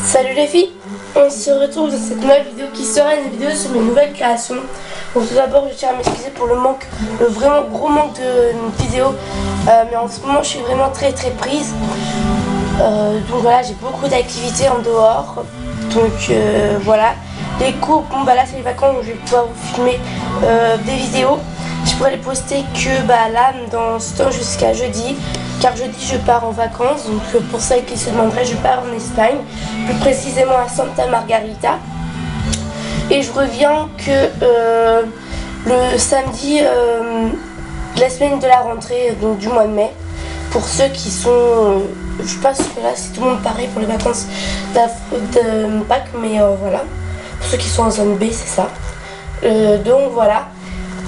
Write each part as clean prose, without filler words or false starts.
Salut les filles, on se retrouve dans cette nouvelle vidéo qui sera une vidéo sur mes nouvelles créations. Donc tout d'abord je tiens à m'excuser pour le vraiment gros manque de vidéos, mais en ce moment je suis vraiment très prise. Donc voilà, j'ai beaucoup d'activités en dehors, donc voilà. Les cours, bon bah là c'est les vacances, donc je vais pouvoir vous filmer des vidéos. Je pourrais les poster que là dans ce temps jusqu'à jeudi, car jeudi je pars en vacances. Donc pour celles qui se demanderaient, je pars en Espagne, plus précisément à Santa Margarita, et je reviens que le samedi de la semaine de la rentrée, donc du mois de mai. Pour ceux qui sont, je pense que là c'est tout le monde pareil pour les vacances de Pâques, mais voilà, pour ceux qui sont en zone B, c'est ça. Donc voilà.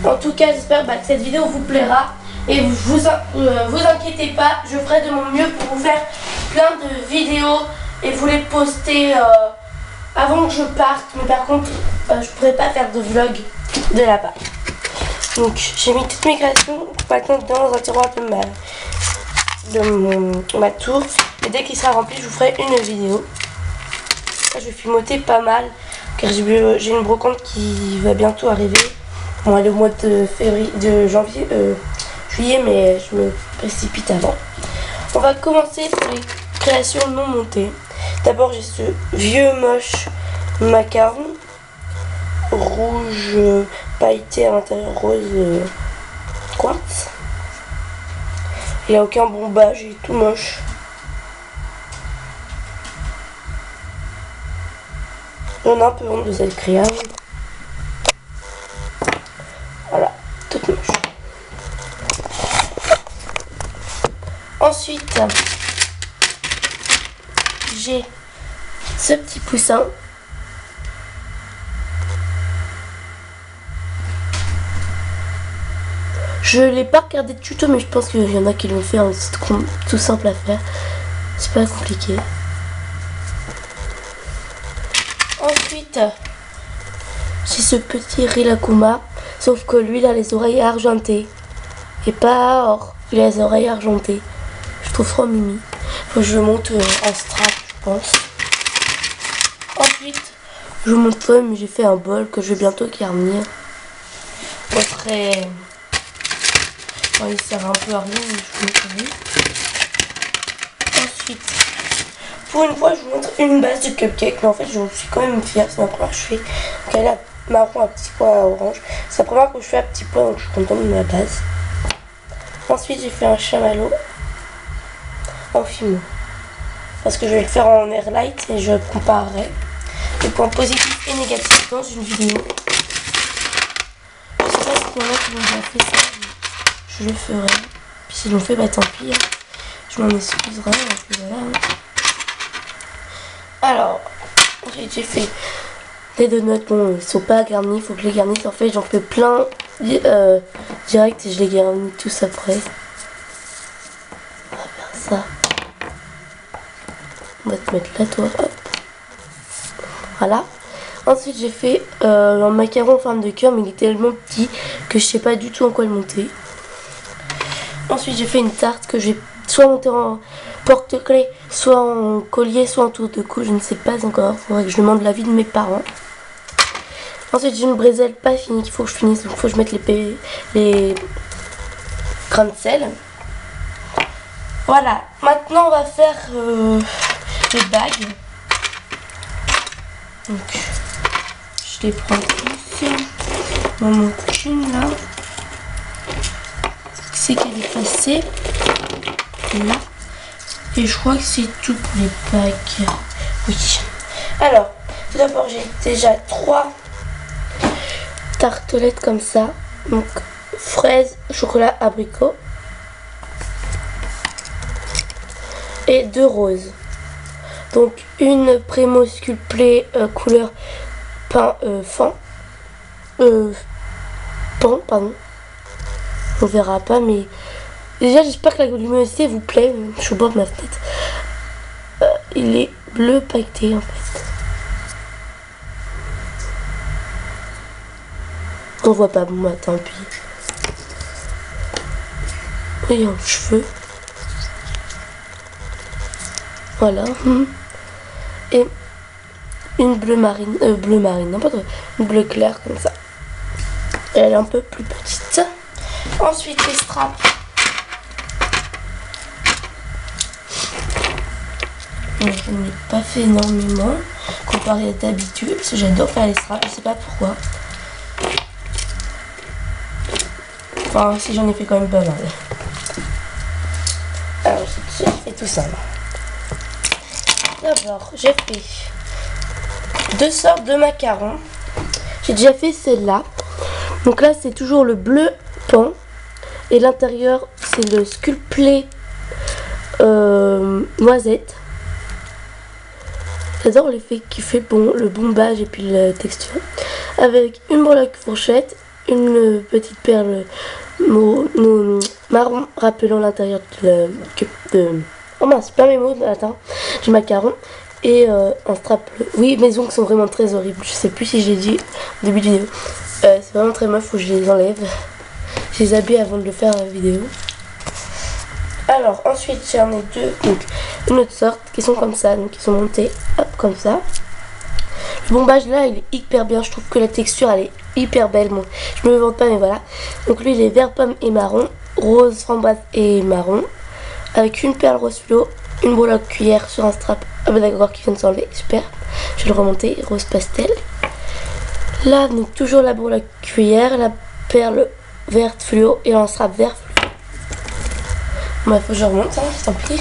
En tout cas, j'espère que cette vidéo vous plaira. Et vous inquiétez pas, je ferai de mon mieux pour vous faire plein de vidéos et vous les poster avant que je parte. Mais par contre, je pourrais pas faire de vlog de là-bas. Donc j'ai mis toutes mes créations maintenant dans un tiroir de ma tour. Et dès qu'il sera rempli, je vous ferai une vidéo. Là, je vais filmoter pas mal, car j'ai une brocante qui va bientôt arriver. Bon, elle est au mois de juillet, mais je me précipite avant. On va commencer pour les créations non montées. D'abord, j'ai ce vieux moche macaron rouge pailleté à l'intérieur, rose quartz. Il n'a aucun bombage, il est tout moche. On a un peu honte de cette création. Voilà, toute moche. Ensuite, j'ai ce petit poussin. Je l'ai pas regardé de tuto, mais je pense qu'il y en a qui l'ont fait. C'est tout simple à faire. C'est pas compliqué. Ensuite, j'ai ce petit Rilakkuma. Sauf que lui, il a les oreilles argentées. Et pas or. Il a les oreilles argentées. Je trouve trop mimi. Faut que je monte en strap, je pense. Ensuite, je vous montre mais j'ai fait un bol que je vais bientôt garnir. Bon, il sert un peu à rien, mais je vous montre. Ensuite, pour une fois, je vous montre une base de cupcake. Mais en fait, je suis quand même fière. C'est ma première que je fais. Donc, elle a marron à petit pois orange. C'est la première que je fais à petit pois, donc je suis contente de ma base. Ensuite, j'ai fait un chamallow en fimo. Parce que je vais le faire en air light et je comparerai les points positifs et négatifs dans une vidéo. Je sais pas si y en a qui ont déjà fait ça. Je le ferai. Puis s'ils l'ont fait, tant pis. Je m'en excuserai. Voilà. Alors, j'ai fait les donuts. Bon, ils sont pas garnis. Il faut que je les garnisse. En fait, j'en fais plein direct et je les garnis tous après. On va faire ça. On va te mettre là, toi. Hop. Voilà. Ensuite, j'ai fait un macaron en forme de cœur, mais il est tellement petit que je sais pas du tout en quoi le monter. Ensuite, j'ai fait une tarte que j'ai soit montée en porte-clés, soit en collier, soit en tour de cou. Je ne sais pas encore. Il faudrait que je demande l'avis de mes parents. Ensuite, j'ai une brézelle pas finie qu'il faut que je finisse. Donc, il faut que je mette les grains de sel. Voilà. Maintenant, on va faire les bagues. Donc, je les prends tous dans mon cune là. C'est qu'elle est passée. Là. Et je crois que c'est tout pour les bagues. Oui. Alors, tout d'abord, j'ai déjà 3 tartelettes comme ça. Donc, fraise, chocolat, abricot. Et 2 roses. Donc, une Primo Sculpté couleur pan, pardon. On verra pas, mais déjà j'espère que la luminosité vous plaît. Je suis au bord de ma fenêtre. Il est bleu pailleté en fait. On voit pas, bon, tant pis. Et un cheveu. Voilà. et une bleu marine, n'importe quoi, une bleu clair comme ça. Et elle est un peu plus petite. Ensuite les straps. Donc, je n'ai pas fait énormément comparé à d'habitude parce que j'adore faire les straps, je sais pas pourquoi. Enfin si, j'en ai fait quand même pas mal. Alors j'ai fait tout ça. D'abord j'ai fait 2 sortes de macarons. J'ai déjà fait celle-là. Donc là c'est toujours le bleu pan et l'intérieur c'est le sculpté noisette. J'adore l'effet qui fait le bombage et puis la texture. Avec une breloque fourchette, une petite perle marron rappelant l'intérieur de oh mince, pas mes mots, attends, du macaron. Et un strap bleu. Oui, mes ongles sont vraiment très horribles. Je sais plus si j'ai dit au début de vidéo. C'est vraiment très moche, faut que je les enlève. Je les habille avant de le faire la vidéo. Alors ensuite j'en ai deux, donc une autre sorte qui sont comme ça, donc ils sont montés hop comme ça. Le bombage là il est hyper bien, je trouve que la texture elle est hyper belle. Bon, je me vante pas mais voilà. Donc lui il est vert pomme et marron, rose framboise et marron, avec une perle rose fluo, une breloque cuillère sur un strap. Ah bah d'accord, qui vient de s'enlever, super. Je vais le remonter, rose pastel. Là donc toujours la breloque cuillère, la perle verte fluo et un strap vert fluo. Bah, faut que je remonte, hein, tant pis.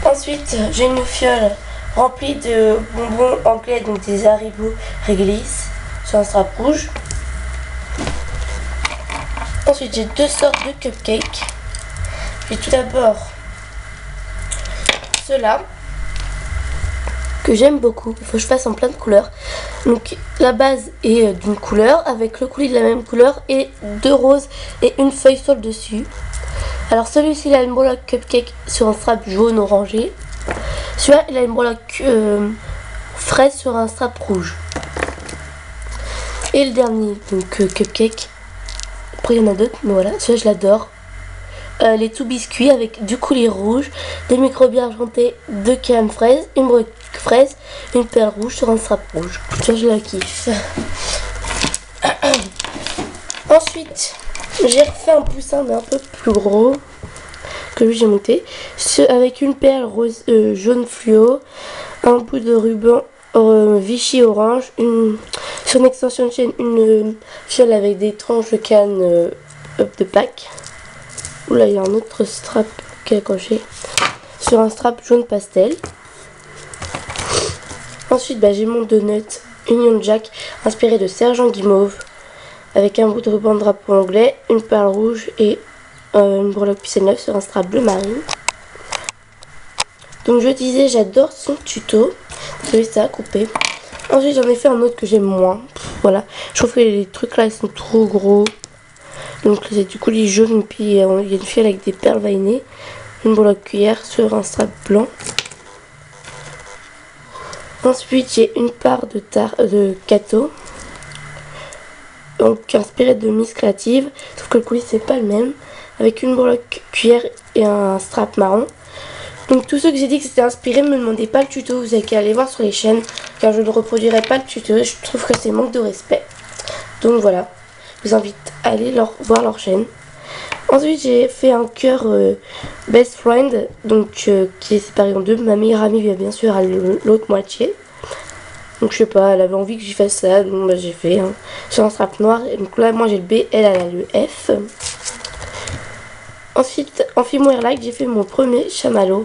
Ensuite, j'ai une fiole remplie de bonbons anglais, donc des Haribo réglisse, sur un strap rouge. Ensuite, j'ai 2 sortes de cupcakes. J'ai tout d'abord ceux-là, que j'aime beaucoup. Il faut que je fasse en plein de couleurs. Donc, la base est d'une couleur, avec le coulis de la même couleur, et 2 roses et une feuille sur le dessus. Alors celui-ci il a une breloque cupcake sur un strap jaune orangé. Celui-là il a une breloque fraise sur un strap rouge. Et le dernier donc cupcake. Après il y en a d'autres mais voilà, celui-là je l'adore. Les tout biscuits avec du coulis rouge, des microbes argentés, 2 crèmes fraises, une breloque fraise, une perle rouge sur un strap rouge. Celui-là je la kiffe. Ensuite j'ai refait un poussin mais un peu plus gros que lui j'ai monté, avec une perle rose, jaune fluo, un bout de ruban Vichy orange, sur une extension de chaîne une fiole avec des tranches de canne de Pâques. Oula, il y a un autre strap qui est accroché sur un strap jaune pastel. Ensuite j'ai mon donut Union Jack inspiré de Sergent Guimauve, avec un bout de ruban de drapeau anglais, une perle rouge et une breloque pucelle neuve sur un strap bleu marine. Donc je disais, j'adore son tuto. Celui ça à couper. Ensuite j'en ai fait un autre que j'aime moins. Voilà, je trouve que les trucs là ils sont trop gros. Donc c'est du coulis jaune, puis il y a une fiole avec des perles veinées, une breloque cuillère sur un strap blanc. Ensuite j'ai une part de gâteau, donc inspiré de Miss Creative, sauf que le coulis c'est pas le même, avec une breloque cuillère et un strap marron. Donc tous ceux que j'ai dit que c'était inspiré, ne me demandez pas le tuto, vous avez qu'à aller voir sur les chaînes, car je ne reproduirai pas le tuto, je trouve que c'est manque de respect. Donc voilà, je vous invite à aller voir leur chaîne. Ensuite j'ai fait un cœur best friend, donc qui est séparé en deux. Ma meilleure amie bien sûr à l'autre moitié. Donc je sais pas, elle avait envie que j'y fasse ça, donc j'ai fait sur un strap noir. Et donc là moi j'ai le B, elle a le F. Ensuite en Fimo Airlike j'ai fait mon premier chamallow,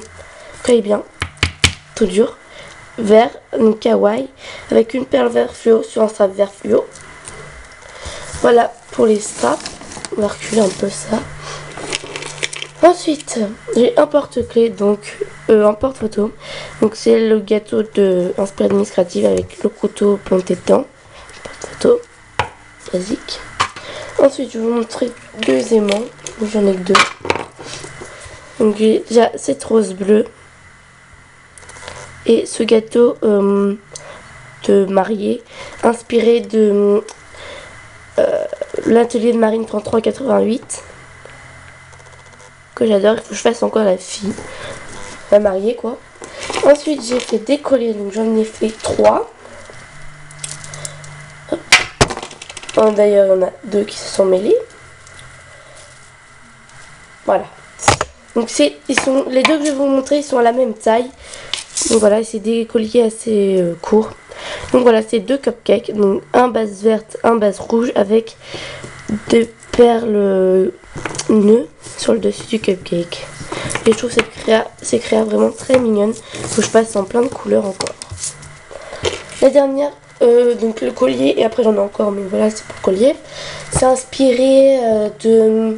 très bien, tout dur, vert, donc kawaii, avec une perle vert fluo sur un strap vert fluo. Voilà pour les straps, on va reculer un peu ça. Ensuite j'ai un porte-clés, donc un porte-photo, donc c'est le gâteau inspiré de Miss Creative avec le couteau planté dedans, porte-photo basique. Ensuite je vais vous montrer 2 aimants, j'en ai que 2. Donc j'ai déjà cette rose bleue et ce gâteau de mariée inspiré de l'atelier de Marine 3388 que j'adore. Il faut que je fasse encore la fille, la mariée quoi. Ensuite j'ai fait des colliers, donc j'en ai fait 3. D'ailleurs il y en a 2 qui se sont mêlés. Voilà. Donc les 2 que je vais vous montrer, ils sont à la même taille. Donc voilà, c'est des colliers assez courts. Donc voilà, c'est 2 cupcakes. Donc un base verte, un base rouge avec des perles nœuds sur le dessus du cupcake. Et je trouve ces créas vraiment très mignonnes. Faut que je passe en plein de couleurs encore. La dernière, donc le collier, et après j'en ai encore, mais voilà, c'est pour collier. C'est inspiré de...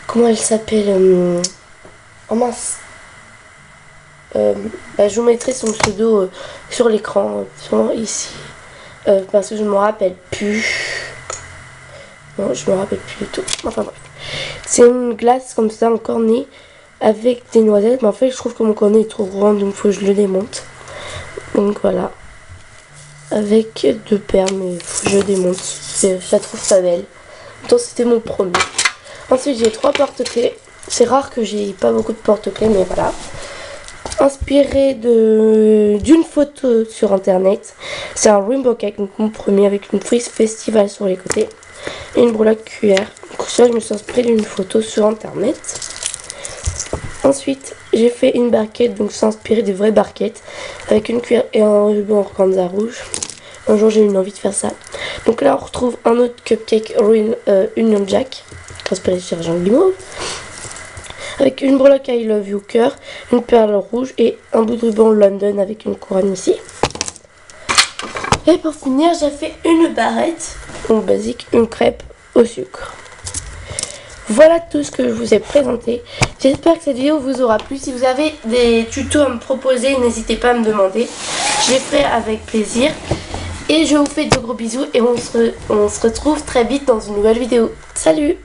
Comment elle s'appelle oh mince. Je vous mettrai son pseudo sur l'écran, ici. Parce que je ne me rappelle plus. Non, je me rappelle plus du tout. Enfin bref. C'est une glace comme ça en cornet avec des noisettes. Mais en fait, je trouve que mon cornet est trop grand, donc il faut que je le démonte. Donc voilà. Avec 2 perles, mais il faut que je démonte. Je la trouve pas belle. Donc c'était mon premier. Ensuite, j'ai 3 porte-clés. C'est rare que j'ai pas beaucoup de porte-clés, mais voilà. Inspiré d'une photo sur internet. C'est un rainbow cake, donc mon premier, avec une frise festival sur les côtés. Et une breloque cuillère. Donc ça, je me suis inspiré d'une photo sur internet. Ensuite, j'ai fait une barquette, donc c'est inspiré des vraies barquettes. Avec une cuillère et un ruban organza rouge. Un jour, j'ai eu une envie de faire ça. Donc là, on retrouve un autre cupcake Union Jack, inspiré de Sergent Guimauve. Avec une breloque I Love You cœur, une perle rouge et un bout de ruban London avec une couronne ici. Et pour finir, j'ai fait une barrette, donc basique, une crêpe au sucre. Voilà tout ce que je vous ai présenté. J'espère que cette vidéo vous aura plu. Si vous avez des tutos à me proposer, n'hésitez pas à me demander. Je les ferai avec plaisir. Et je vous fais de gros bisous et on se retrouve très vite dans une nouvelle vidéo. Salut!